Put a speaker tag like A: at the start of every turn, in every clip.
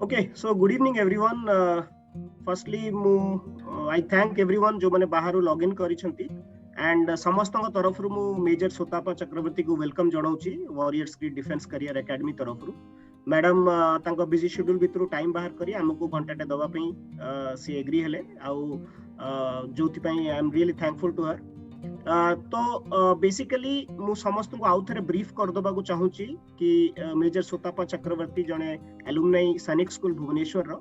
A: Okay, so good evening everyone. Firstly, I thank everyone जो मैंने बाहर लॉगिन करिसेंती and समस्त तरफ मु मेजर सोतापा चक्रवर्ती को वेलकम जनाऊँची वॉरियर्स की डिफेंस करियर एकेडमी तरफ मैडम तांको बिजी शेड्यूल भितर टाइम बाहर करी हमको घंटाटे दवा पई सी एग्री हेले आउ जोथि पई I am really thankful to her तो बेसिकली मु समस्त को आउ थे ब्रीफ कर दबा को चाहूची कि मेजर सोतापा चक्रवर्ती जने एलुमनाई सैनिक स्कूल भुवनेश्वर रो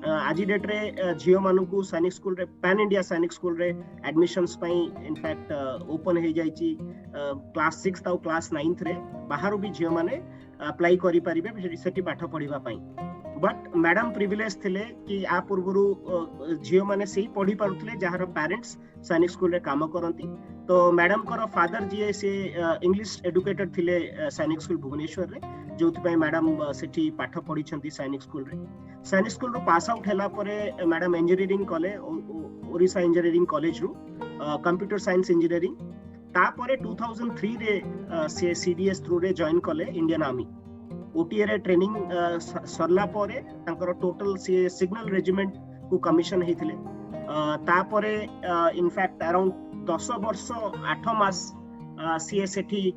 A: आज डेट रे झियो मानु को सैनिक स्कूल रे पैन इंडिया सैनिक स्कूल रे एडमिशन्स पई इनफैक्ट ओपन हे जाईची क्लास 6 ताउ क्लास 9th रे बाहर भी झियो माने अप्लाई करि परिबे सेठी पाठ पढिबा पई बट मैडम प्रिविलेज थिले कि आ पूर्वरु झियो माने सेही पढी पारुथले जहार पेरेंट्स सैनिक स्कूल रे काम करंती तो मैडम कर फादर जी से इंग्लिश एडुकेटेड थिले सैनिक स्कूल भुवनेश्वर रे जोथि पई मैडम सेठी पाठ पढी छंती सैनिक स्कूल रो पास आउट हैला परे मैडम इंजीनियरिंग कले ओरिसा इंजीनियरिंग कॉलेज रू कंप्यूटर साइंस इंजीनियरिंग तापरे 2003 रे से सीडीएस थ्रू रे जॉइन कले इंडियन आर्मी ओटीए रे ट्रेनिंग सरला परे तांकर टोटल से सिग्नल रेजिमेंट को कमिशन हेथिले तापरे इनफैक्ट अराउंड 10 वर्ष 8 मास सी सेठी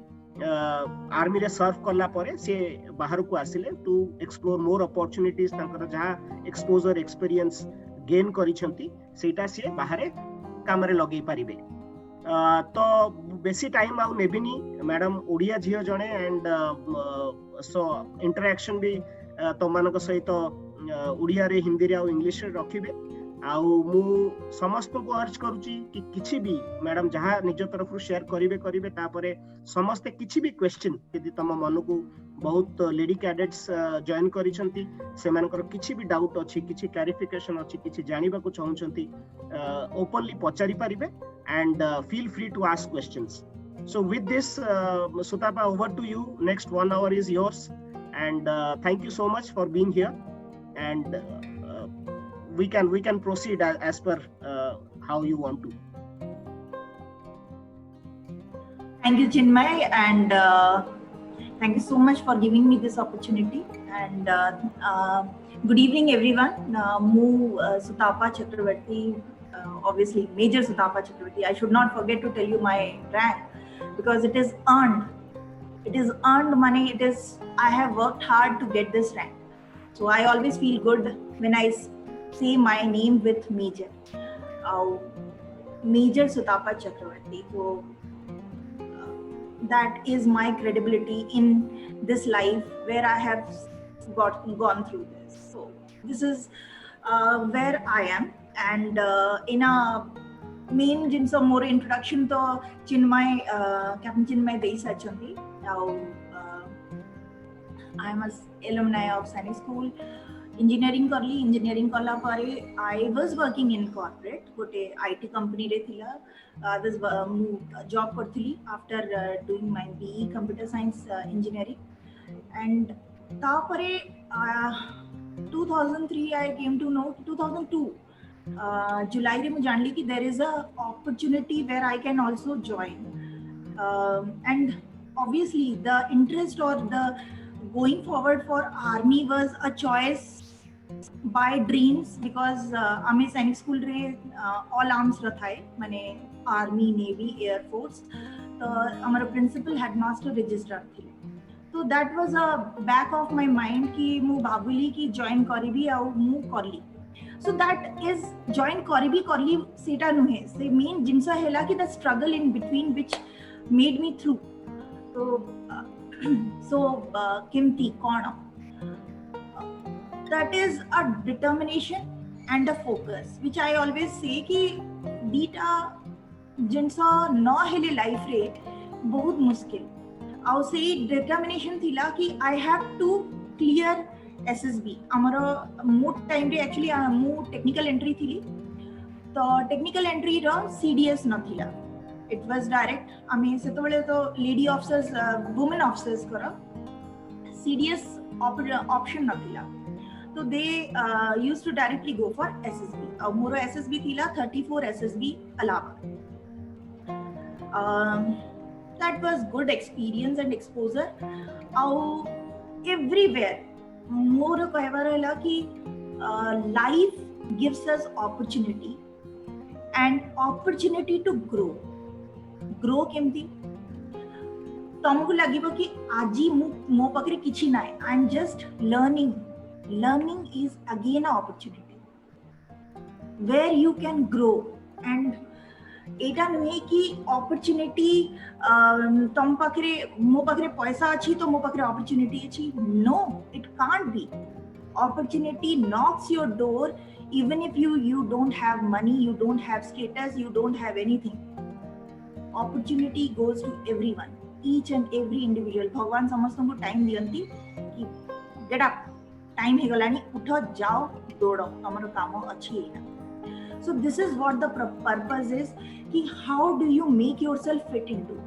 A: आर्मी रे सर्व करला परे से बाहर को आसिले टू एक्सप्लोर मोर अपॉर्चुनिटीज तांकर जहा एक्सपोजर एक्सपीरियंस गेन करिसंती सेटा से बाहर काम रे लगेई परिबे तो बेसी टाइम आउ नेबिनी मैडम ओडिया झियो जणे एंड सो इंटरैक्शन भी तो मानक सहित ओडिया रे हिंदी रे आ इंग्लिश रे रखिबे आउ मु समस्त को अर्ज करूची कि किछि भी मैडम जहा निज तरफ रु शेयर करिवे तापरे समस्त किछि भी क्वेश्चन यदि तम मन को बहुत लेडी कैडेट्स जॉइन करिसंती से मानकर किछि भी डाउट अछि किछि क्लैरिफिकेशन अछि किछि जानिबा को चाहउचंती ओपनली पचारि परिबे and feel free to ask questions. So with this, Sutapa, over to you. Next 1 hour is yours. And thank you so much for being here. And we can proceed as per how you want to.
B: Thank you, Chinmay, and thank you so much for giving me this opportunity. And good evening, everyone. Mu Sutapa Chakravarti. Obviously Major Sutapa Chakravarti. I should not forget to tell you my rank because it is earned. It is earned money. I have worked hard to get this rank. So I always feel good when I say my name with Major. Major Sutapa Chakravarti. So that is my credibility in this life where I have gone through this. So this is where I am. And in a main jinso more introduction to Chinmay Captain Chinmay dei sachanti I am an alumni of Sainik School engineering karli engineering kala pare I was working in corporate gote IT company re thila this job karthili after doing my BE computer science engineering and ta pare 2003 I came to know 2002 July रे मैं जानली कि there is a opportunity where I can also join and obviously the interest or the going forward for army was a choice by dreams because आमे सैनिक school रे all arms रथाए माने army navy air force तो हमारा principal headmaster registrar थे तो that was a back of my mind कि मु भाबुली कि join करिबी आउ मु करली so that is join करली सेटा नुहे से मेन जिनसा हैला कि the struggle in between which made me through so किमती कोण that is a determination and a focus which I always say कि दीटा जिनसा न हेले लाइफ रे बहुत मुश्किल आउ से determination थिला कि I have to clear SSB आमर मोट टाइम रे एक्चुअली मु टेक्निकल एंट्री थिली तो टेक्निकल एंट्री रो CDS न थिला इट वाज डायरेक्ट आमे सेतो बेले तो लेडी ऑफिसर्स वुमेन ऑफिसर्स करा CDS ऑप्शन न थिला तो they used to directly go for SSB और मोर SSB थिला 34 SSB अलावा that was good experience and exposure everywhere मोर कहबार है कि life gives us opportunity and opportunity to grow केमती तुमको लगे कि आज मो पाखे किसी ना I am just learning is again a opportunity where you can grow and एटा नुहे कि अपॉर्चुनिटी तुम पाखे मो पाखे पैसा अच्छी तो मो पाखे अपॉर्चुनिटी अच्छी no it can't be opportunity knocks your door even if you don't have money, you don't have status, you don't have anything. Opportunity goes to everyone, each and every individual. भगवान समस्त को time दियंती कि get up time हे गलानी उठो जाओ दौड़ो तमरो काम अच्छी है ना. So this is what the purpose is कि how do you make yourself fit into.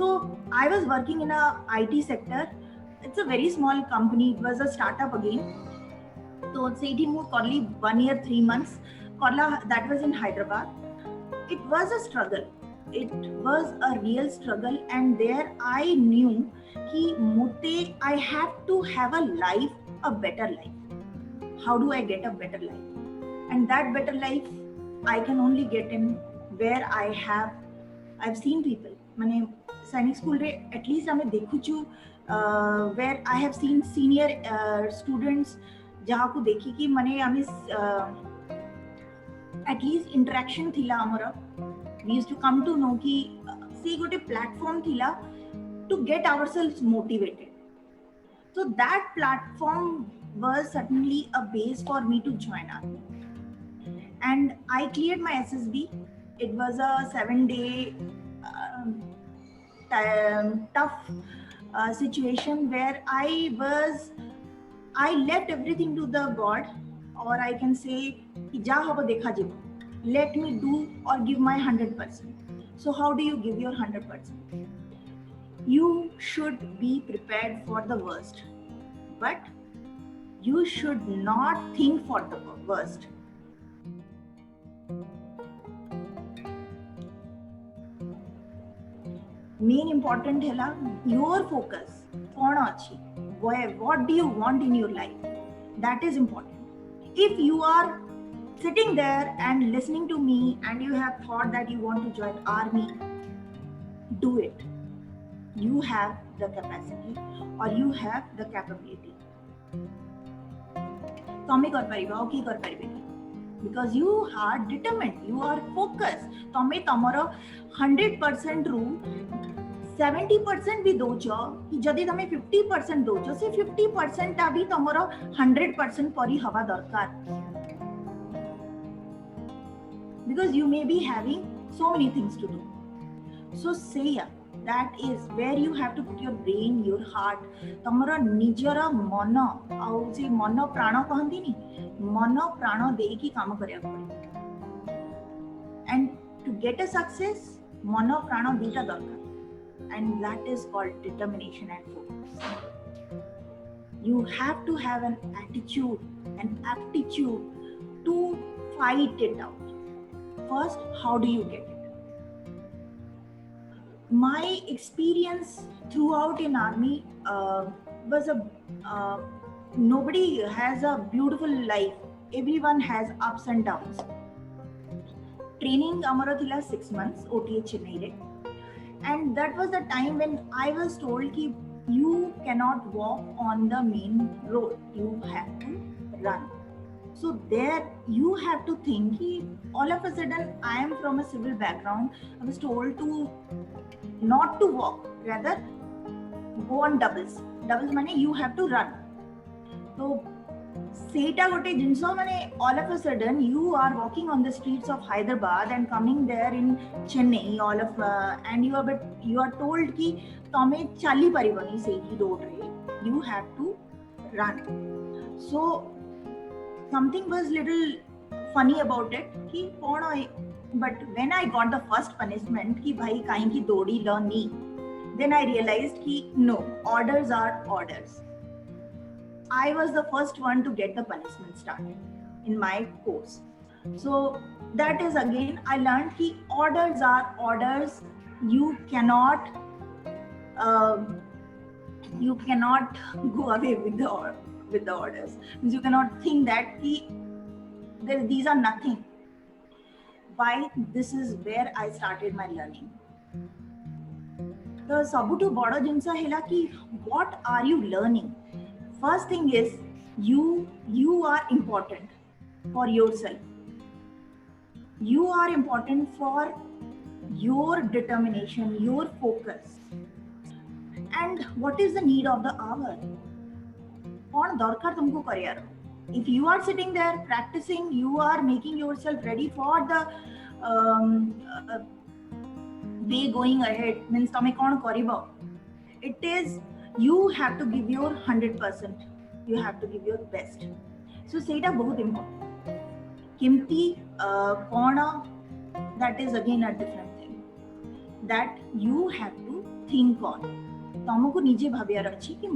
B: So I was working in a IT sector. It's a very small company. It was a startup again. So ସେଇଠି ମୁଁ କଲି 1 year 3 months କଲା that was in Hyderabad. It was a struggle, it was a real struggle, and there I knew कि मुझे I have to have a life, a better life. How do I get a better life? And that better life I can only get in where I've seen people माने सैनिक school रे at least हमें देखु छु where I have seen senior students जहाँ को देखी कि माने आमे एटलीस्ट इंटरेक्शन थिला हमर we used to come to know कि से गोटे प्लेटफॉर्म थिला to get ourselves motivated. So that platform was certainly a base for me to join army and I cleared my SSB. It was a 7-day tough situation where I left everything to the God, or I can say कि जा होगा देखा जीवो. Let me do or give my 100%. So how do you give your 100%? You should be prepared for the worst, but you should not think for the worst. Main important है ला your focus कौन अच्छी. What do you want in your life? That is important. If you are sitting there and listening to me and you have thought that you want to join army, do it. You have the capacity or you have the capability. तमे कर परिबा ओ की कर परिबे because you are determined, you are focused. तमे तमरो 100% रू 70% भी दोच कि जदि तमे 50% दोच से 50% ता भी तमरो 100% परी हवा दरकार. Because you may be having so many things to do. So say that is where you have to put your brain, your heart, तमरो निजरा मन आउ से मन प्राण कहंती नी मन प्राण देई की काम करिया पड़े. And to get a success मन प्राण दीटा दरकार. And that is called determination and focus. You have to have an attitude, an aptitude to fight it out. First, how do you get it? My experience throughout in army was nobody has a beautiful life. Everyone has ups and downs. Training amara thila 6 months OTA Chennai re. And that was the time when I was told कि you cannot walk on the main road, you have to run. So there you have to think कि all of a sudden I am from a civil background. I was told to not to walk, rather go on doubles. Doubles माने you have to run. So सेटा गोटे जिनस माने all of a sudden you are walking on the streets of Hyderabad and coming there in Chennai and you are told कि तमे चली परिबनी सेही road रे, you have to run. So something was little funny about it कि कौन, but when I got the first punishment कि भाई काहे की दौड़ी लनी, then I realized कि no, orders are orders. I was the first one to get the punishment started in my course. So that is again I learned कि orders are orders. You cannot go away with with the orders. Means you cannot think that these are nothing. Why? This is where I started my learning. The sabutu bada jinsa hela ki what are you learning? First thing is you are important for yourself. You are important for your determination, your focus. And what is the need of the hour? कौन दरकार तुमको career? If you are sitting there practicing, you are making yourself ready for the way going ahead. Means तमे कौन करिबो? It is you have to give your 100%. You have to give your best. So सेटा बहुत important. किमती कौन? That is again a different thing. That you have to think on. तुमको निजे भाबियार अछि कि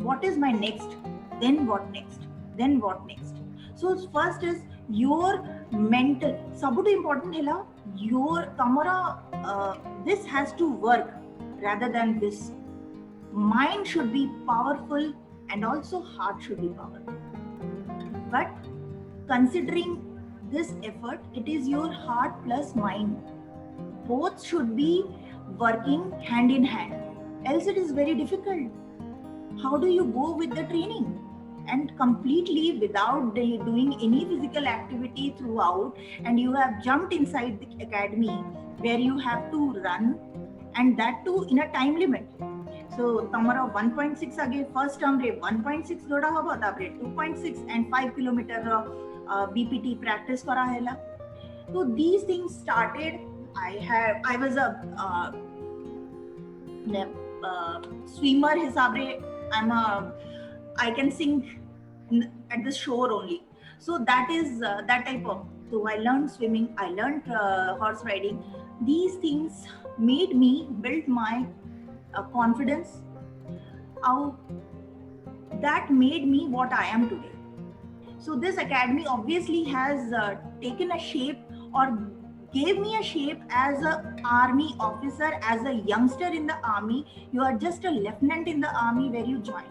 B: what is my next, then what next, then what next. So first is your mental. सबुठ important है ला your तमरा this has to work rather than this. Mind should be powerful and also heart should be powerful. But considering this effort, it is your heart plus mind. Both should be working hand in hand. Else it is very difficult. How do you go with the training? And completely without doing any physical activity throughout, and you have jumped inside the academy where you have to run, and that too in a time limit. So tamara 1.6 age first term re 1.6 doda hoba, tapre 2.6 and 5 kilometer BPT practice kara hela. So these things started. I was a swimmer hisab re. I can sing at the shore only. So that is that type of. So I learned swimming, I learned horse riding. These things made me build my confidence. That made me what I am today. So this academy obviously has taken a shape or gave me a shape as an army officer, as a youngster in the army. You are just a lieutenant in the army where you join.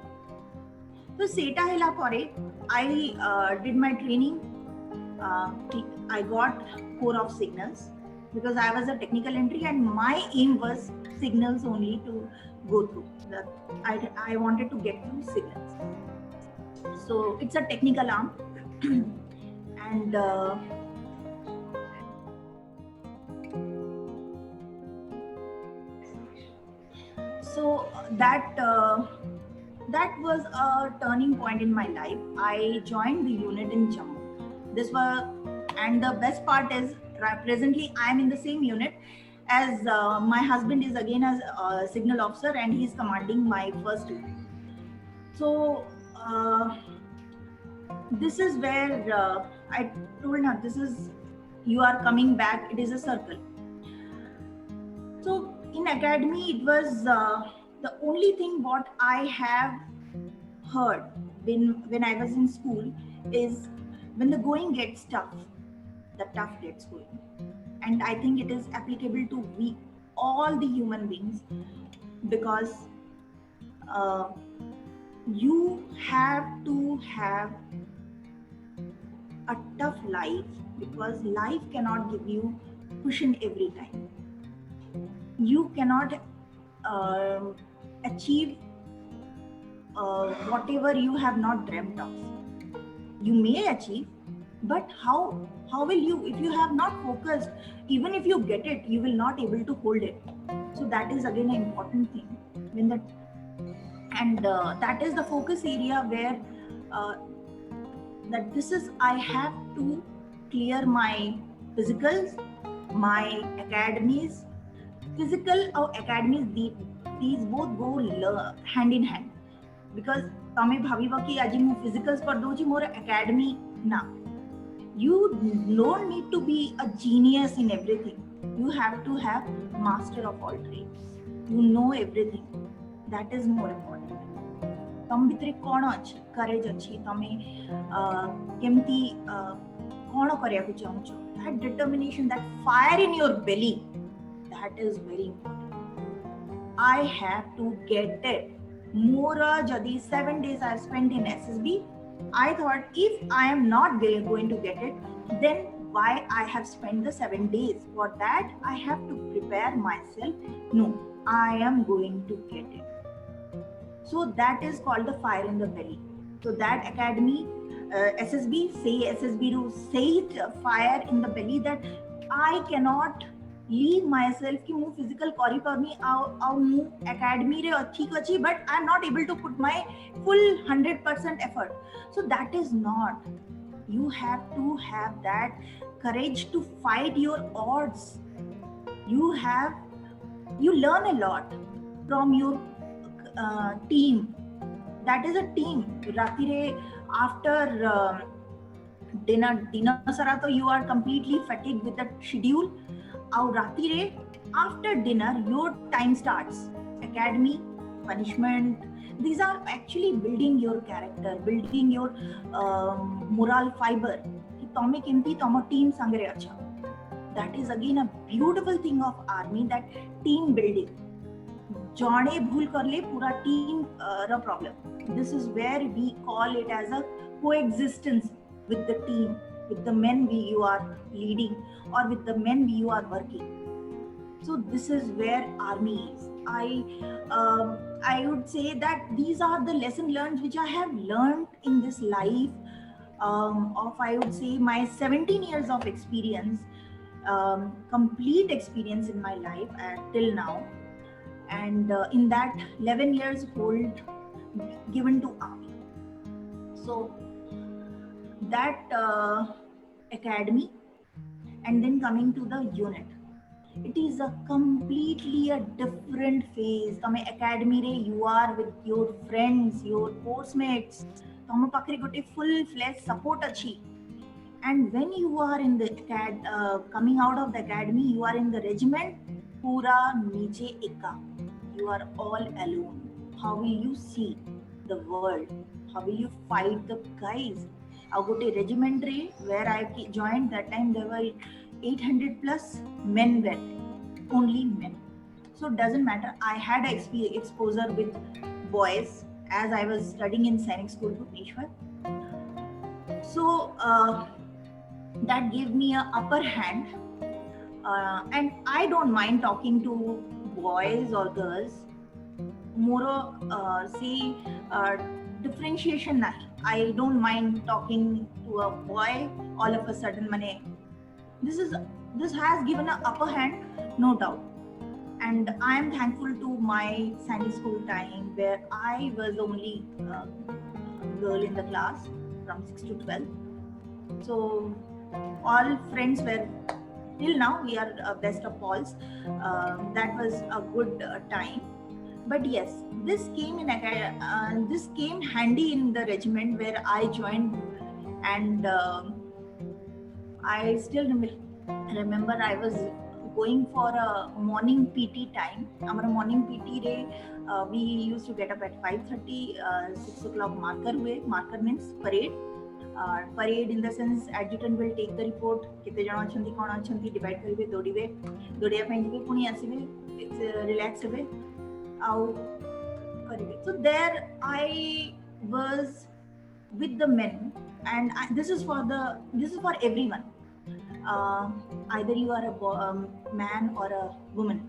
B: So Seta hela pore, I did my training. I got Corps of Signals because I was a technical entry and my aim was signals only to go through. I wanted to get through signals. So it's a technical arm and so that was a turning point in my life. I joined the unit in Jammu. And the best part is presently I am in the same unit as my husband is again as a signal officer and he is commanding my first unit. So this is where I told her, this is, you are coming back, it is a circle. So in academy, it was the only thing what I have heard when I was in school is when the going gets tough, the tough gets going. And I think it is applicable to all the human beings because you have to have a tough life because life cannot give you cushion every time. You cannot achieve whatever you have not dreamt of. You may achieve, but how will you, if you have not focused, even if you get it, you will not able to hold it. So that is again an important thing. That is the focus area where that this is, I have to clear my physicals, my academies. Physical or academies, these both go hand in hand because तमे भाविबा कि आज मु physicals पर दोची मोर academy ना. You don't need to be a genius in everything. You have to have master of all trades. You know everything. That is more important. तम भितरे कोन अछि, courage अछि, तमे केमती कोन करिया को चाहू छो. That determination, that fire in your belly, that is very important. I have to get it. more jadi 7 days I spent in SSB. I thought if I am not going to get it, then why I have spent the 7 days? For that I have to prepare myself. No, I am going to get it. So that is called the fire in the belly. So that academy, SSB, say SSB to say it, fire in the belly, that I cannot leave myself कि मु physical करी permit आउ मु academy रे ठीक अछि, but I am not able to put my full 100% effort. So that is not. You have to have that courage to fight your odds. You learn a lot from your team. That is a team. Ratire after dinner sara to you are completely fatigued with the schedule. Aur ratire after dinner your time starts. Academy, punishment. These are actually building your character, building your moral fiber. कि तमे केमती तम team संगरे अच्छा. That is again a beautiful thing of army, that team building. जणे भूल करले पूरा team रा problem. This is where we call it as a coexistence with the team, with the men you are leading or with the men you are working. So this is where army is. I would say that these are the lesson learned which I have learned in this life of, I would say, my 17 years of experience, complete experience in my life till now. And in that 11 years old given to army. So that academy, and then coming to the unit, it is a completely a different phase. Tame academy re you are with your friends, your course mates, tame pakre gote full fledged support achi. And when you are in the coming out of the academy, you are in the regiment, pura niche eka. You are all alone. How will you see the world? How will you fight the guys? I go to regiment where I joined. That time there were 800 plus men there, only men. So it doesn't matter. I had exposure with boys as I was studying in Sainik School, Bhubaneswar. So that gave me an upper hand, and I don't mind talking to boys or girls. More say differentiation nahi. I don't mind talking to a boy all of a sudden. This has given an upper hand, no doubt. And I am thankful to my Sainik School time, where I was only girl in the class from 6 to 12. So all friends were, till now we are best of alls. That was a good time. But yes, this came handy in the regiment where I joined, and I still remember I was going for a morning PT time. Our morning PT day, we used to get up at 5:30, 6 o'clock marker हुए. Marker means parade. Parade in the sense adjutant will take the report. केते जण अछंती कोन अछंती divide करिवे, दौड़िवे, दौड़िया ପାଇଁ जिवे, पुणी आसीवे, relax हेबे, आउ करिवे. So there I was with the men, and this is for everyone. Either you are a man or a woman.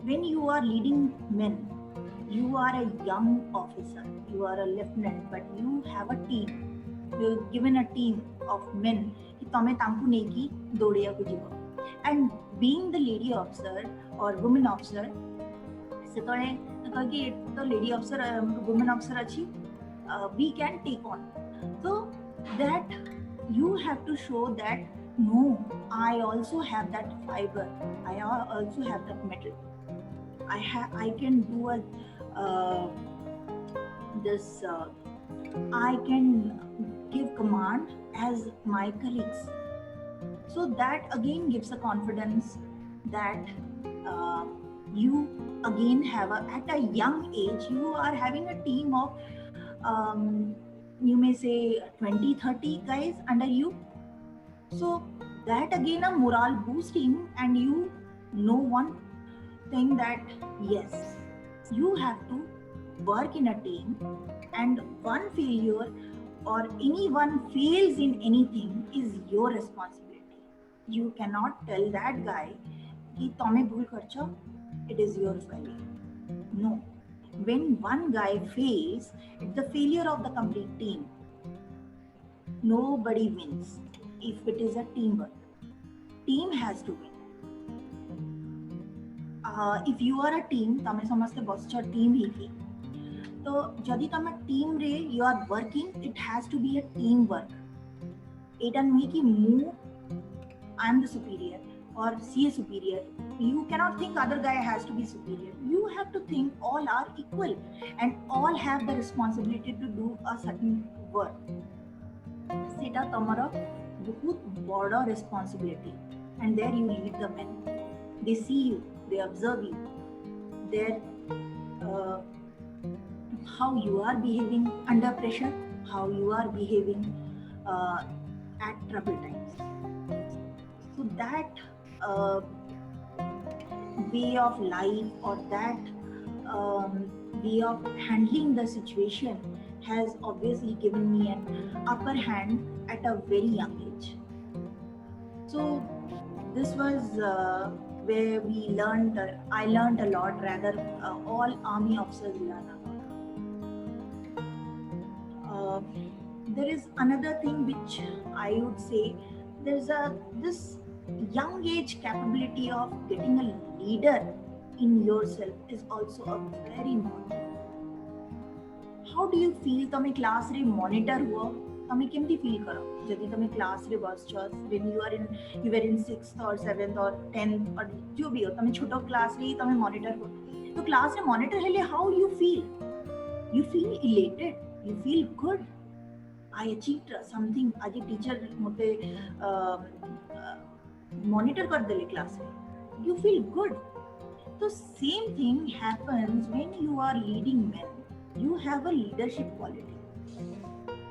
B: When you are leading men, you are a young officer, you are a lieutenant, but you have a team. You're given a team of men. And being the lady officer or woman officer, the lady officer, woman officer, we can take on. So that you have to show that no, I also have that fiber, I also have that metal. I can do I can give command as my colleagues. So that again gives a confidence that you again have at a young age, you are having a team of you may say 20-30 guys under you. So that again a morale boosting, and you know one thing, that yes, you have to work in a team, and one failure or anyone fails in anything is your responsibility. You cannot tell that guy कि तमे भूल करछो, it is your failure. No. When one guy fails, it's the failure of the complete team. Nobody wins if it is a teamwork. Team has to win. If you are a team, तमे समझते बसचा team ही की. तो जदि तमे team रे you are working, it has to be a team work. एटा नुहे कि मु I am the superior or C is superior. You cannot think other guy has to be superior. You have to think all are equal and all have the responsibility to do a certain work. सेटा तमरा बहुत बड़ा responsibility, and there you lead the men. They see you, they observe you, their how you are behaving under pressure, how you are behaving at trouble times. So that way of life, or that way of handling the situation has obviously given me an upper hand at a very young age. So this was where we learned, I learned a lot, rather all army officers learn a lot. There is another thing which I would say, there's this young age capability of getting a leader in yourself is also a very important. How do you feel तमे class रे monitor हुआ, तमे केमती feel करो जदि तमे class रे बसछो, when you were in 6th or 7th or 10th or जो भी हो, तमे छोटो क्लास रे तमे मॉनिटर हो, तो क्लास रे मॉनिटर हेले how you feel? You feel elated, you feel good. I achieved something. आज टीचर मते मॉनिटर कर देले क्लास रे, you feel good. So same thing happens when you are leading men. You have a leadership quality,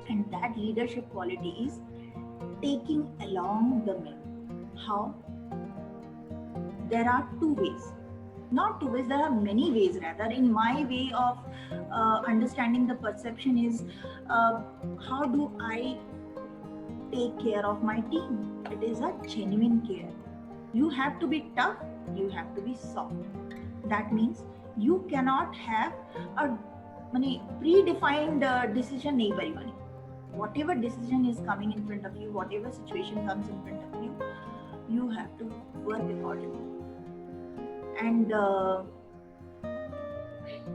B: and that leadership quality is taking along the men. How? There are two ways. Not two ways, there are many ways rather. In my way of understanding the perception is, how do I take care of my team? It is a genuine care. You have to be tough, you have to be soft. That means you cannot have a predefined decision nahi bari bani. Whatever decision is coming in front of you, whatever situation comes in front of you, you have to work accordingly. And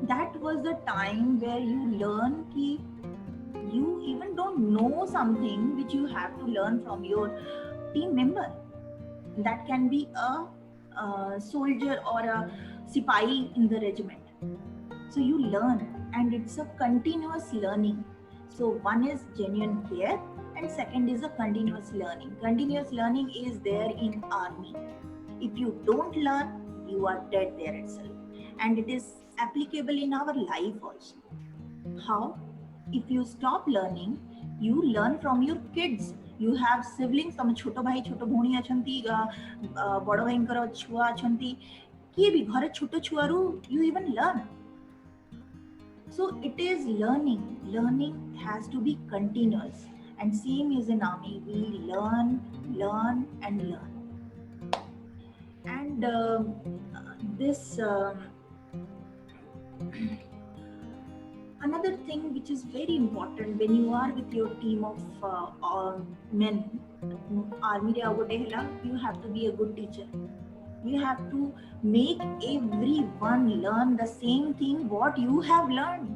B: that was the time where you learn ki you even don't know something which you have to learn from your team member. That can be a soldier or a sipahi in the regiment. So you learn, and it's a continuous learning. So one is genuine care, and second is a continuous learning. Continuous learning is there in army. If you don't learn, you are dead there itself. And it is applicable in our life also. How? If you stop learning, you learn from your kids. You have siblings, तम छोटो भाई छोटो भौणी अछंती, बड़ भाईंकर छुआ अछंती, किए भी घरे छोटो छुआरू you even learn. So it is learning. Learning has to be continuous, and same is in army. We learn, and learn. And this another thing which is very important when you are with your team of men, army re agote hela, you have to be a good teacher. You have to make everyone learn the same thing what you have learned.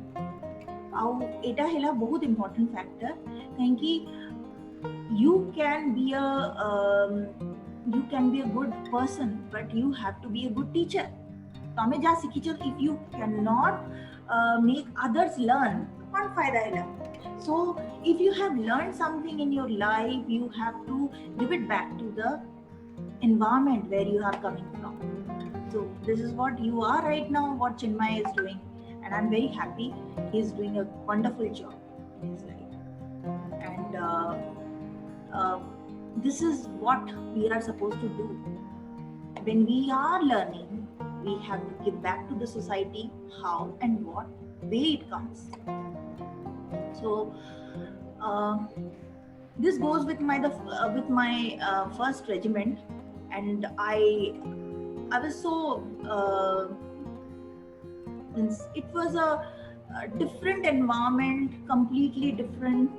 B: आउ एटा हेला बहुत important factor, कहीं कि you can be a good person, but you have to be a good teacher. तमे जा सिखिचो, if you cannot make others learn, कौन फायदा हेला? So if you have learned something in your life, you have to give it back to the environment where you are coming from. So this is what you are right now, what Chinmay is doing, and I'm very happy. He's doing a wonderful job in his life. And this is what we are supposed to do. When we are learning, we have to give back to the society how and what way it comes. So this goes with my first regiment, and I was so it was a different environment, completely different.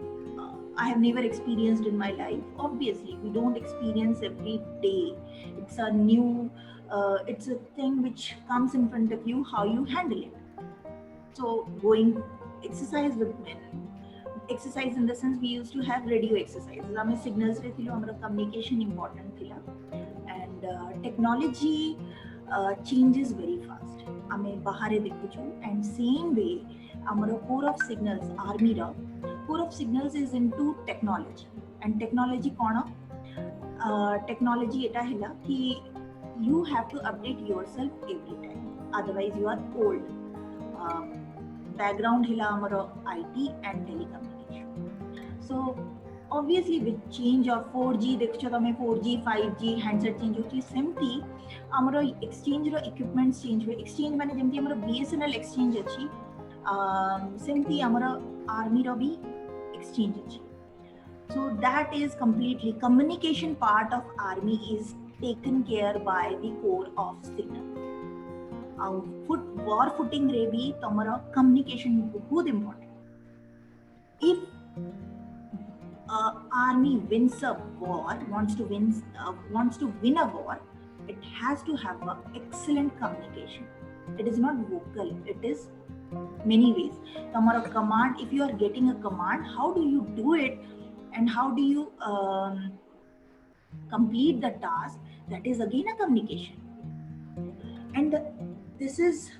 B: I have never experienced in my life. Obviously, we don't experience every day. It's a new, it's a thing which comes in front of you, how you handle it. So going exercise with men, exercise in the sense we used to have radio exercises. I mean signals re thilo, hamara communication important thila, and technology changes very fast. Ame bahare dekhuchu, and same way amara core of signals, army ra core of signals is into technology. And technology kona technology eta hela ki you have to update yourself every time, otherwise you are old. Background hila amara IT and telecommunication. So obviously with change of 4G देखो तमे 4G 5G handset change होची, सेमती हमरो exchange रो equipments change हुए. Exchange माने जेमती हमरो BSNL exchange अछि, सेमती हमरो army रो भी exchange अछि. So that is completely communication part of army is taken care by the core of signal. War footing रे भी तमरा communication बहुत important. If army wins a war, wants to win a war, it has to have a excellent communication. It is not vocal, it is many ways. Tomorrow command, if you are getting a command, how do you do it, and how do you complete the task? That is again a communication. And this is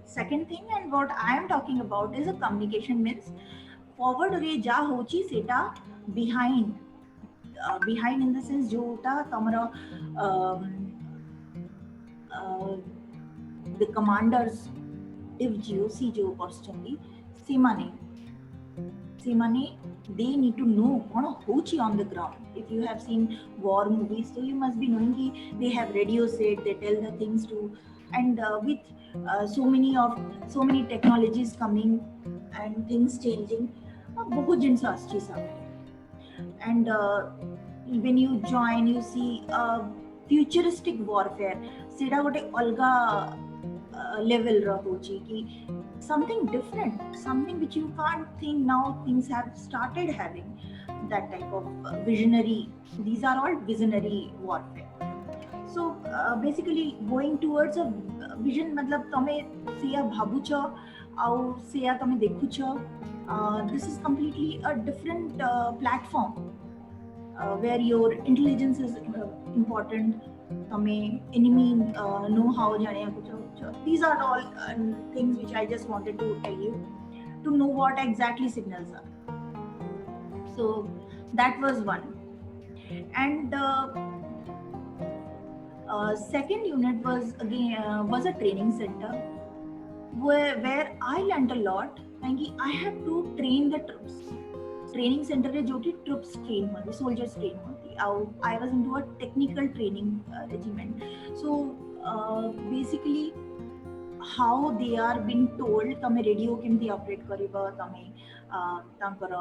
B: second thing, and what I am talking about is a communication means forward रे जा होची सेटा behind in the sense जोटा तमरा the commanders if GOC जो personally सीमाने they need to know what होची on the ground. If you have seen war movies, so you must be knowing कि they have radio set, they tell the things to, and with so many technologies coming and things changing, बहुत जिनिस आसची सामने. And when you join, you see futuristic warfare. सेटा गोटे अलगा level रहोची कि something different, something which you can't think now. Things have started having that type of visionary. These are all visionary warfare. So basically going towards a vision मतलब तमे सेया भाबुछ आउ सेया तमे देखुछ. This is completely a different platform where your intelligence is important. Tame enemy know how jane kuch. These are all things which I just wanted to tell you to know what exactly signals are. So that was one. And second unit was again was a training center where I learned a lot. I had to train the troops. Training center रे जो कि troops train होती, soldiers train होती. I was into a technical training regiment. So basically how they are being told तमे radio केमती operate करिबा, तमे तांकर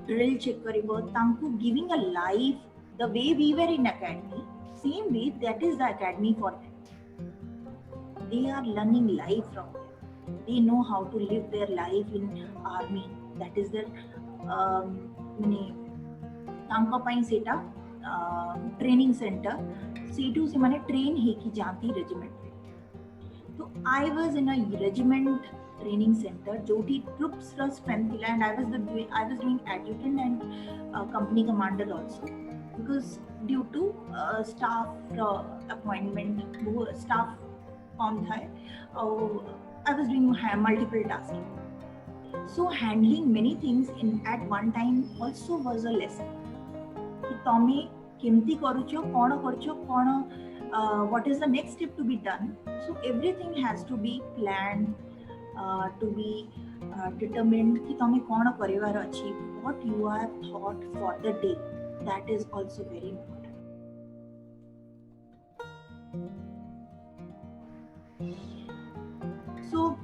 B: drill check करिबा, तांको giving a life the way we were in academy. Same way that is the academy for them. They are learning life from them. They know how to live their life in army. That is their तांका पाई सेटा training centre C2 से माने train है की जाती regiment. तो I was in a regiment training center जो कि troops का strength थी, and I was doing adjutant and company commander also, because due to staff appointment वो staff कौन था और I was doing multiple tasking. So handling many things at one time also was a lesson. कि तमे केमती करूचो, कोण करचो, कोण what is the next step to be done. So everything has to be planned, to be determined कि तमे कोण करिवार अछि, what you are thought for the day. that is also very important. So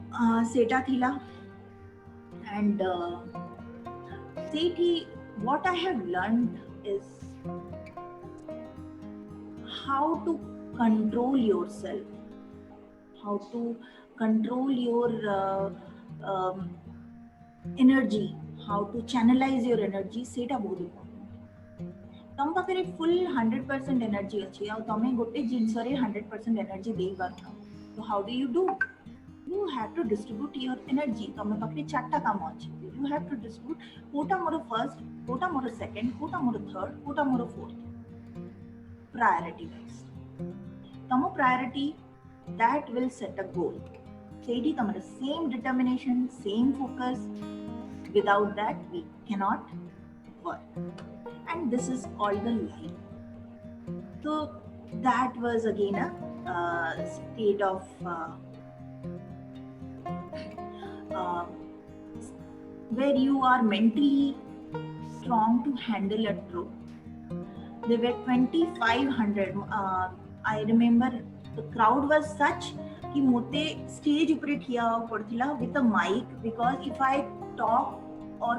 B: seta thila, and seti, what I have learned is how to control yourself, how to control your energy, how to channelize your energy. सेटा बहुत important. तम पाखरे full 100% energy अच्छी और तमें गोटे जिनस रे 100% energy they पारना. So how do you do? You have to distribute your energy. तमें पाखरे चारटा काम अच्छी. You have to distribute. Kota more first, Kota more second, Kota more third, Kota more fourth. Priority wise. तमो priority that will set a goal. Sethi तमरे same determination, same focus. Without that, we cannot work. And this is called the life. So that was again a state of where you are mentally strong to handle a truth. There were 2,500. I remember the crowd was such कि मोते stage उपरे ठिया पड़थिला with a mic, because if I talk or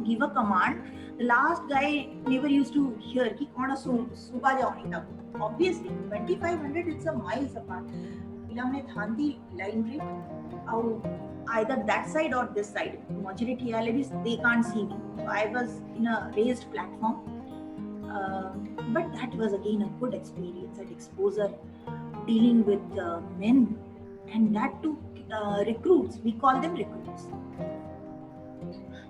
B: give a command, the last guy never used to hear कि कौन सुबा जाओनी तब. Obviously 2,500 it's a miles apart. पिला ने थांती line रे और either that side or this side मझरे ठिया ले भी they can't see me. So I was in a raised platform, but that was again a good experience and exposure dealing with men, and that too recruits. We call them recruits.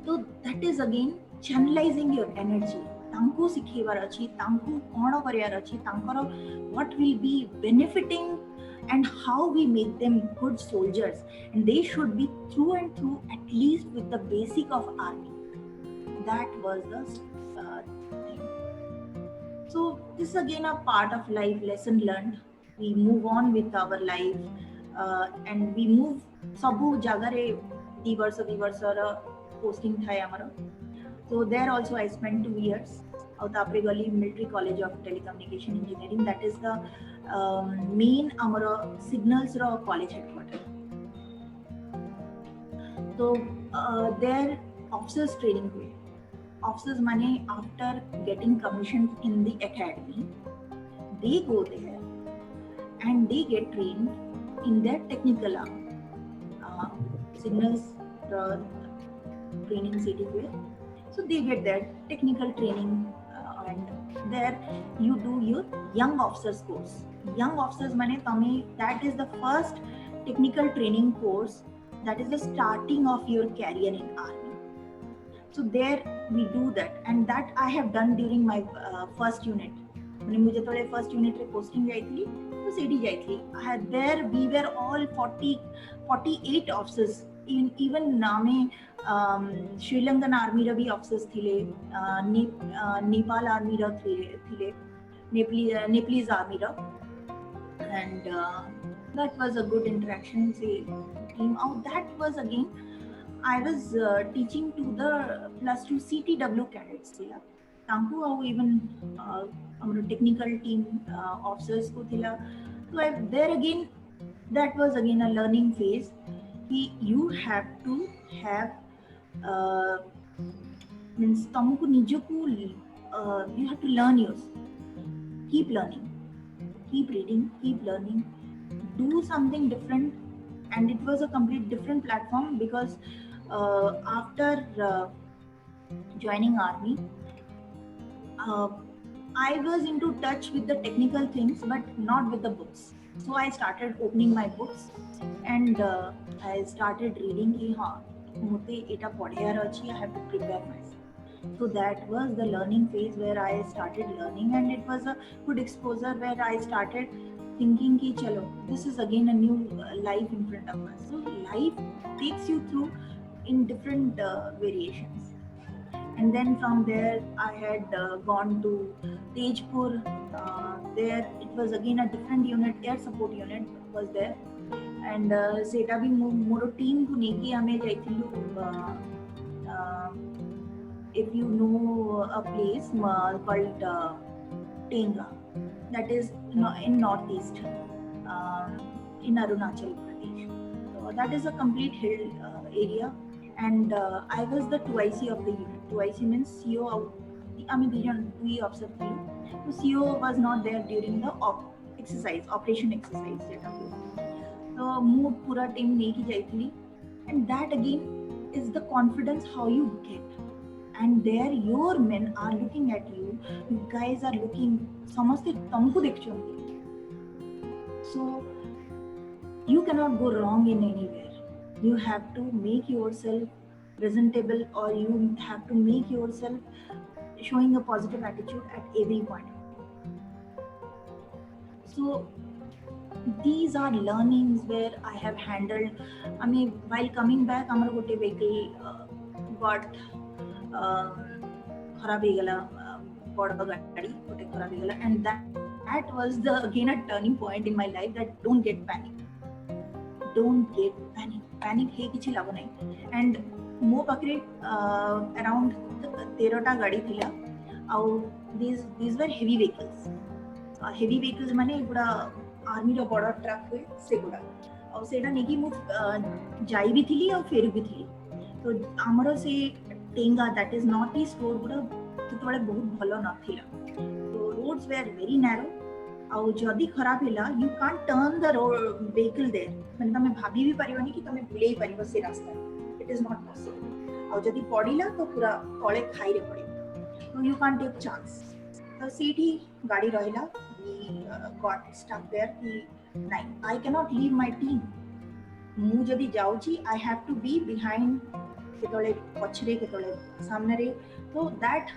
B: So that is again channelizing your energy. तांको सिखेबार अछि, तांको कोण करियार अछि, तांकर what will be benefiting and how we make them good soldiers, and they should be through and through at least with the basic of army. That was the thing. So this is again a part of life lesson learned. We move on with our life, and we move sabu jagare di varsha posting thai amara. So there also I spent 2 years. Tapre gali Military College of Telecommunication Engineering. That is the main amara signals ra college headquarter. So there officers training हुए. Officers mane after getting commissioned in the academy, they go there and they get trained in their technical arm. Signals training city हुए. So they get their technical training, and there you do your young officers course. Young officers mane tame, that is the first technical training course, that is the starting of your career in army. So there we do that, and that I have done during my first unit. माने मुझे थोड़े first unit रे posting जाइथली, तो सेठी जाइथली. There we were all 48 officers. Even name Sri Lankan army रे भी officers थिले, Nepal army रे थिले, Nepalese army रे, and that was a good interaction. Say team out. That was again I was teaching to the +2 CTW cadets. तांको आओ even our technical team officers को थिला. So there again, that was again a learning phase. You have to have means तमको निजको you have to learn yours. Keep learning, keep reading, keep learning. Do something different, and it was a complete different platform, because after joining army, I was into touch with the technical things, but not with the books. So I started opening my books, and I started reading ki हाँ मुझे एटा पढ़ियार अछि, I have to prepare myself. So that was the learning phase where I started learning, and it was a good exposure where I started thinking ki chalo, this is again a new life in front of us. So life takes you through in different variations. And then from there I had gone to Tejpur. There it was again a different unit, air support unit was there, and सेटा भी मोरो team को नेकी हमें जाइथिलु if you know a place called Tenga, that is in northeast, in Arunachal Pradesh. So that is a complete hill area, and I was the 2IC of the unit. 2IC means CO out. I mean, we observed you. So CO was not there during the operation exercise. So move pura team neki jaithili, and that again is the confidence how you get. And there your men are looking at you. You guys are looking. Samaste tamku dekhchunti. So you cannot go wrong in anywhere. You have to make yourself presentable, or you have to make yourself showing a positive attitude at every point. So these are learnings where I have handled. I mean, while coming back, amar gote vehicle got kharab hegala, bad gadi gote kharab hegala, and that was again a turning point in my life. That don't get panic. Don't get panic. Panic he kiछि labo nahi. And mo pakre around 13 gadi thila. Au these were heavy vehicles. Heavy vehicles mane गुड़ा army रो बड़ा truck हुए से गुड़ा और सेटा नेकी मु जाई भी थी और फेर भी थी. तो हमरो से टेंगा दैट इज नॉट ईस्ट रोड गुड़ा तो बड़े बहुत भलो न थिला. तो रोड्स वेर वेरी नैरो और जदी खराब हैला you can't turn the vehicle there. माने तमे भाभी भी परिबनी कि तमे भूले ही परिबो से रास्ता. It is not possible. और जदी पड़िला तो पूरा तळे खाई रे पड़े. तो यू कांट टेक चांस. तो सीटी गाड़ी रहिला. We got stuck there कि नहीं, I cannot leave my team. मु जदी जाउची I have to be behind केतोले पछरे केतोले सामने रे. तो that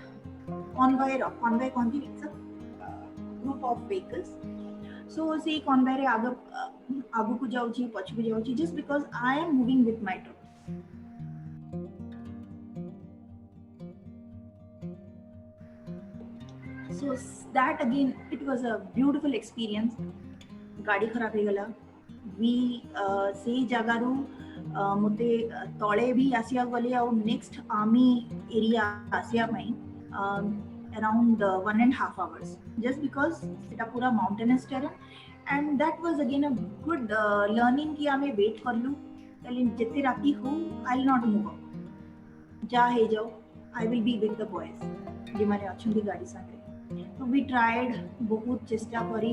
B: convoy conti it's a group of vehicles. So से convoy रे आगु को जाउची पछ को जाउची just because I am moving with my truck. So that again, it was a beautiful experience. गाड़ी खराब हो गला. We से जगारू मुते तळे भी आसिया गले और next army area आसिया में around 1.5 hours just because it a पूरा mountainous terrain, and that was again a good learning कि हमें wait कर लूँ. लेकिन जितने राती हो I'll not move out. जा है जाओ, I will be with the boys. Jimare अच्छी गाड़ी संगे. So we tried बहुत चेष्टा करी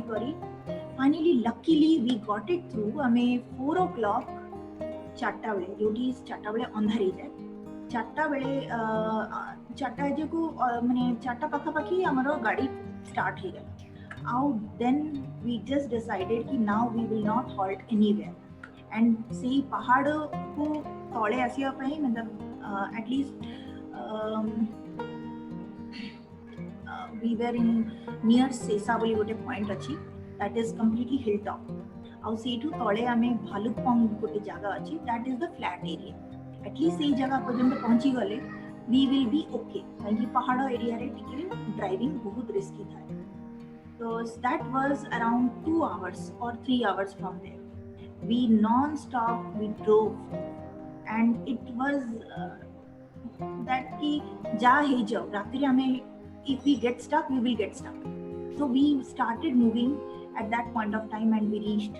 B: finally luckily we got it through. हमें 4 o'clock चारटा बेले जोटी चारटा बेले अंधारी जाए. चारटा बेले चारटा जे को माने चारटा पाखापाखी हमारो गाड़ी स्टार्ट हो गया. Out then we just decided कि now we will not halt anywhere, and से पहाड़ को तौले आसिया पाई मतलब at least we were in near Sesa बोली गोटे point अच्छी that is completely hilltop. और सेठू तौले हमें भालुकपोंग गोटे जगह अच्छी that is the flat area. At least से जगह पर्यंत पहुंची गले we will be okay. क्योंकि पहाड़ एरिया रे टिके driving बहुत risky था. So that was around 2 hours or 3 hours from there. We non-stop we drove, and it was that कि जा ही जाओ रात्रि हमें. If we get stuck, we will get stuck. So we started moving at that point of time, and we reached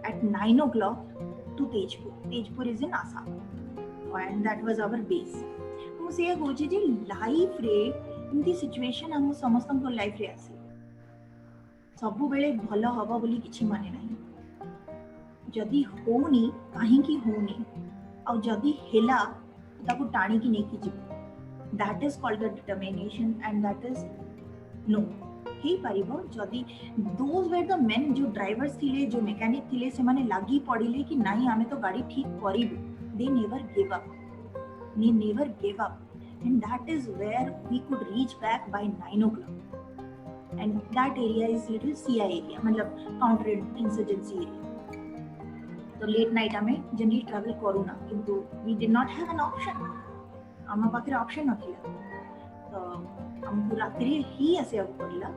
B: at 9 o'clock to Tejpur. Tejpur is in Assam, and that was our base. तो से गोची जी life रे इनती situation हम समस्तन को life रे आसी. सबु बेले भलो हबा बोली किछि माने नाही. जदी होनी काहे की होनी और जदी हेला ताको टाणी की नेकी जी. That is called the determination, and that is no. ही परिबो जदी those were the men जो ड्राइवर्स थिले जो मैकेनिक थिले से माने लागी पड़िले कि नहीं हमें तो गाड़ी ठीक करिबो. They never gave up. They never gave up, and that is where we could reach back by 9 o'clock. And that area is little CI area, मतलब counter insurgency area. तो late night हमें generally travel करू ना, किंतु we did not have an option. आम पाखे option नथिला. तो हमको रात्रि ही आसे पड़ला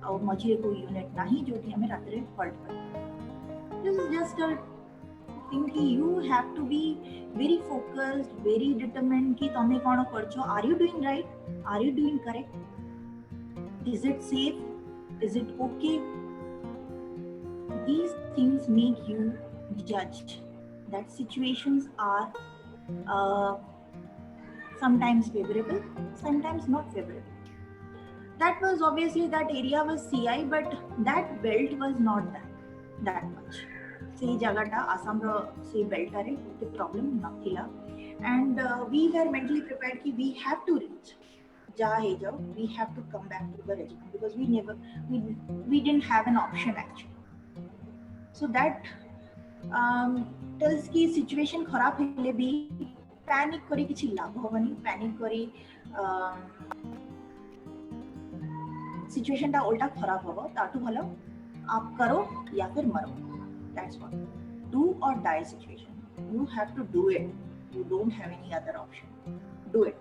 B: और मझे कोई यूनिट नहीं जोटी हमें रात्रि हॉल्ट कर. This is just a think you have to be very focused, very determined कि तमे कौन करछो, are you doing right, are you doing correct, is it safe, is it okay. These things make you judge that situations are sometimes favorable, sometimes not favorable. That was obviously, that area was CI, but that belt was not that much. Sei jagata Assam ro sei belt are the problem nathila, and we were mentally prepared ki we have to reach we have to come back to the regiment, because we didn't have an option actually. So that tells ki situation kharab hele bhi panic kari kichi labh hobani, panic kari situation टा उल्टा खराब होगा, ताटू भलो आप करो या फिर मरो. That's what. Do or die situation. You have to do it. You don't have any other option. Do it.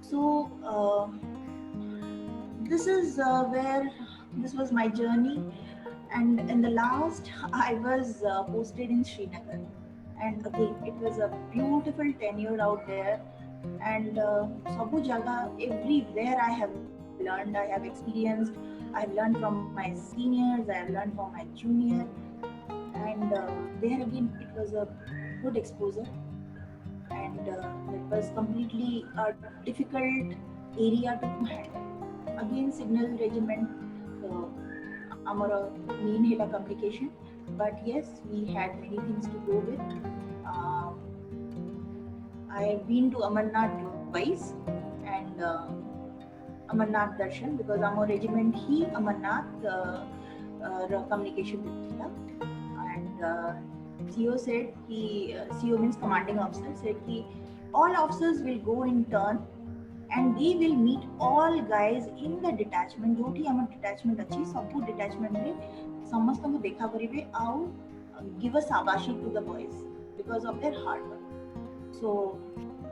B: So this is where this was my journey, and in the last I was posted in Srinagar, and again it was a beautiful tenure out there. And sabu jaga, everywhere I have learned, I have experienced, I have learned from my seniors, I have learned from my junior, and there again it was a good exposure, and it was completely a difficult area to handle. Again, signal regiment, our main hela communication, but yes, we had many things to go with. I have been to Amarnath twice, and Amarnath Darshan, because our regiment he Amarnath communication with thila, and CO said he CO means commanding officer said he all officers will go in turn and they will meet all guys in the detachment. जोठी हमर detachment अच्छी सबको detachment में समस्त को देखा करिवे आउ give a shabashi to the boys because of their hard work. So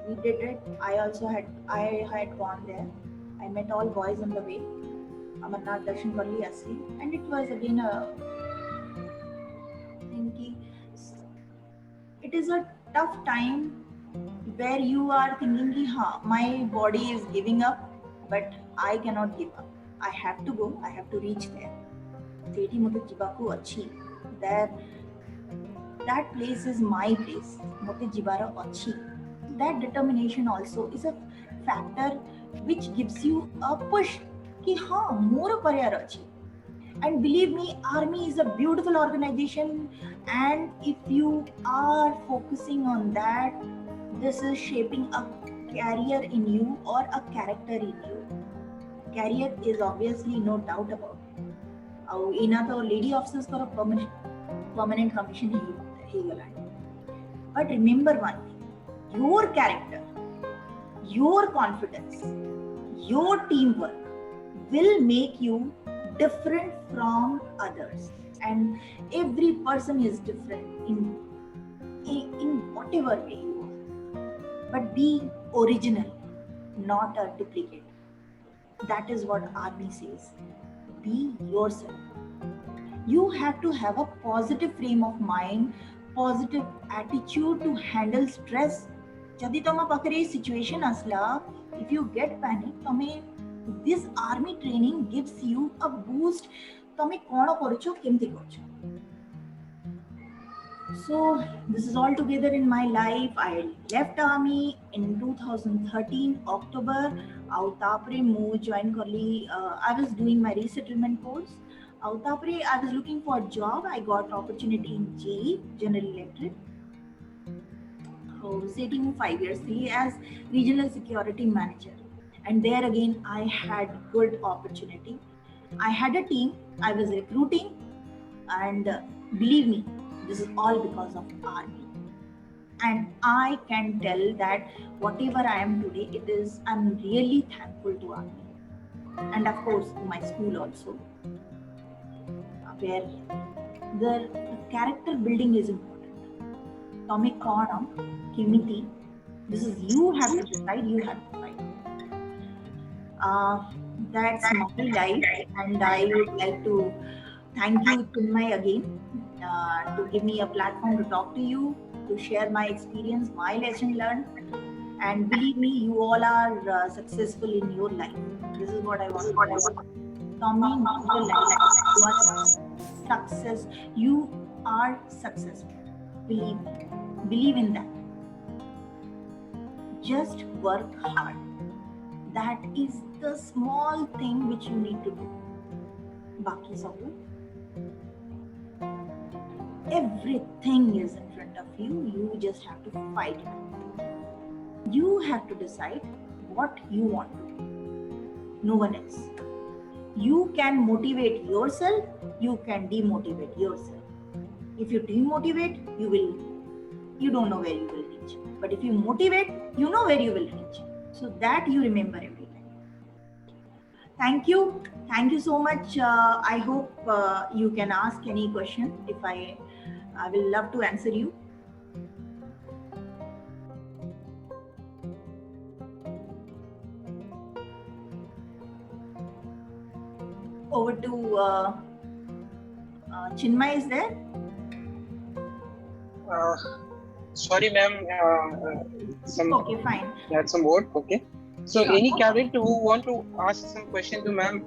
B: we did it. I had gone there. I met all boys on the way. Amarnath Darshan Valli Asli, and it was again a thing. It is a tough time where you are thinking ki my body is giving up, but I cannot give up. I have to go. I have to reach there. Sethi mote jibaku achi. That place is my place. Mote jibara achi. That determination also is a factor which gives you a push ki more kariyar achi. And believe me, army is a beautiful organization, and if you are focusing on that, this is shaping a career in you or a character in you. Career is obviously no doubt about it. Ina to lady officers for a permanent commission he but remember one thing, your character, your confidence, your teamwork will make you different from others, and every person is different in whatever way you are, but be original, not a duplicate. That is what army says. Be yourself. You have to have a positive frame of mind, positive attitude to handle stress. Jadi toma pakare situation asla, if you get panic, this army training gives you a boost. Tome kono koricho, kemti koricho. So this is all together in my life. I left army in 2013 October. Tapre mu join karli. I was doing my resettlement course. Tapre I was looking for a job. I got opportunity in JEE, General Electric. Sitting 5 years as regional security manager. And there again, I had good opportunity. I had a team. I was recruiting, and believe me, this is all because of army. And I can tell that whatever I am today, I'm really thankful to army. And of course, to my school also, where the character building is important. Tome kona, kimiti, this is you have to decide, you have to decide. That's my life, and I would like to thank you, Chinmay, again to give me a platform to talk to you, to share my experience, my lesson learned. And believe me, you all are successful in your life. This is what I want to say. Tommy, not your life. You are success. You are successful. Believe me. Believe in that. Just work hard. That is the small thing which you need to do. Baki sabu. Everything is in front of you. You just have to fight it. You have to decide what you want to do. No one else. You can motivate yourself. You can demotivate yourself. If you demotivate, you don't know where you will reach. But if you motivate, you know where you will reach. So that you remember every time. Thank you. Thank you so much. I hope you can ask any question. If I will love to answer you. Over to Chinmay is there?
C: Sorry, ma'am.
B: Okay, fine.
C: That's some work. Okay. So,
B: Sure.
C: any cadet who want to ask some question to ma'am,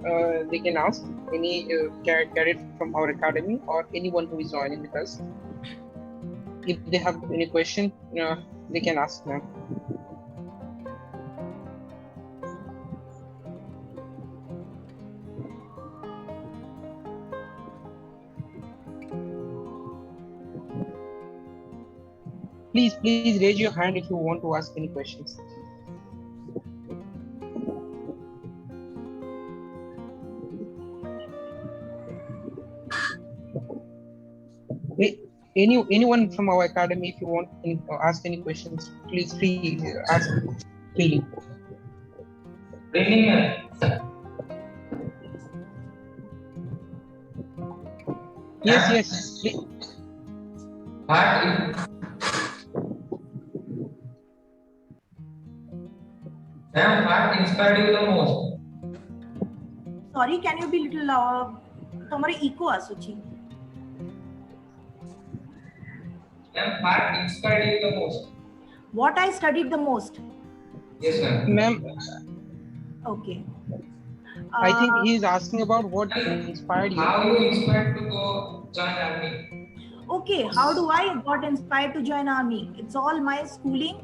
C: they can ask. Any cadet from our academy or anyone who is joining with us. If they have any question, they can ask ma'am. Please raise your hand if you want to ask any questions. Anyone from our academy, if you want to ask any questions, please ask freely. Yes.
D: What inspired you the most?
B: Sorry, can you be little louder? तुम्हारे echo आसुची.
D: What inspired you the most?
B: What I studied the most?
D: Yes, ma'am.
C: Ma'am,
B: Okay.
C: I think he is asking about what inspired you.
D: How you inspired to go join army?
B: Okay, how do I got inspired to join army? It's all my schooling,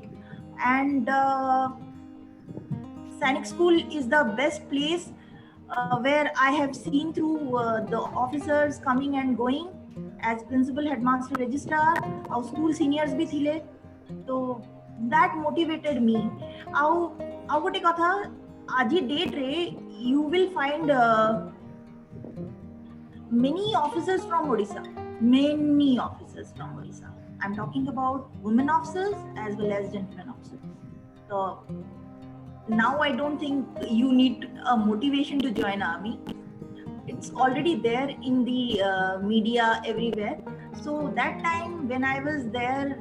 B: and Sainik School is the best place where I have seen through the officers coming and going as principal, headmaster, registrar. Our school seniors भी थिले, so that motivated me. Our गोटे कथा आजी date रे you will find many officers from Odisha. Many officers from Odisha. I'm talking about women officers as well as gentlemen officers. So now I don't think you need a motivation to join army. It's already there in the media everywhere. So that time when I was there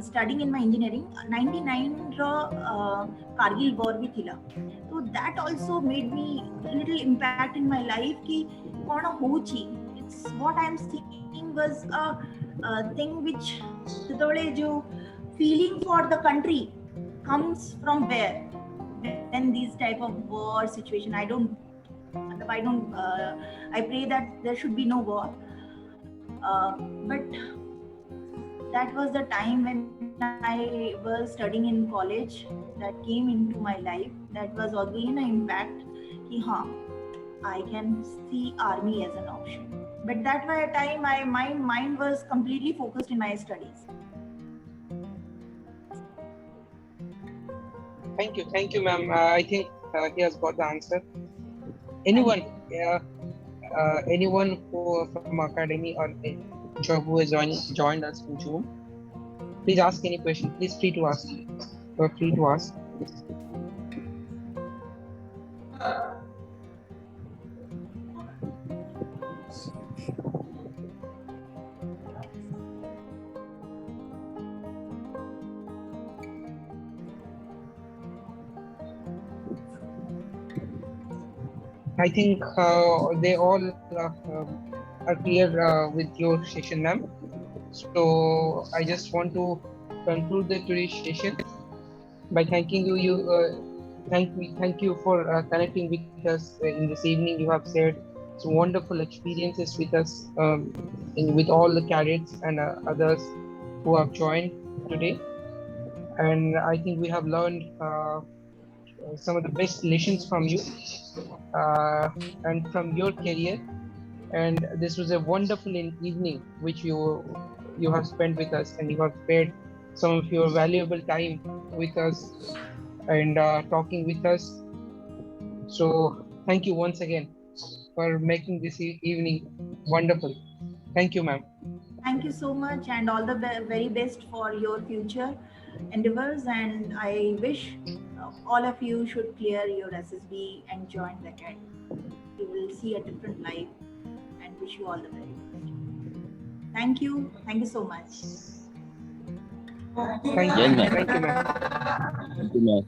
B: studying in my engineering, 99 Kargil war bhi thila. So that also made me a little impact in my life ki kona hochi. It's what I'm seeing was a thing which jo feeling for the country comes from where. When these type of war situation, I pray that there should be no war. But that was the time when I was studying in college that came into my life. That was again an impact ki I can see army as an option. But that was a time my mind was completely focused in my studies.
C: Thank you, ma'am. I think he has got the answer. Anyone who from academy or who has joined us in Zoom, please ask any question. Please free to ask. You're free to ask. I think they all are clear with your session, ma'am. So I just want to conclude the today's session by thanking thank you for connecting with us in this evening. You have shared some wonderful experiences with us, with all the cadets and others who have joined today. And I think we have learned some of the best lessons from you and from your career. And this was a wonderful evening which you have spent with us, and you have spared some of your valuable time with us and talking with us. So thank you once again for making this evening wonderful. Thank you, ma'am.
B: Thank you so much, and all the very best for your future endeavors. And I wish all of you should clear your SSB and join the academy. You will see a different life, and wish you all the very best. Thank you. Thank you so much.
C: Thank you.
E: Yes, ma'am.
C: Thank you, ma'am.
E: Thank you, ma'am.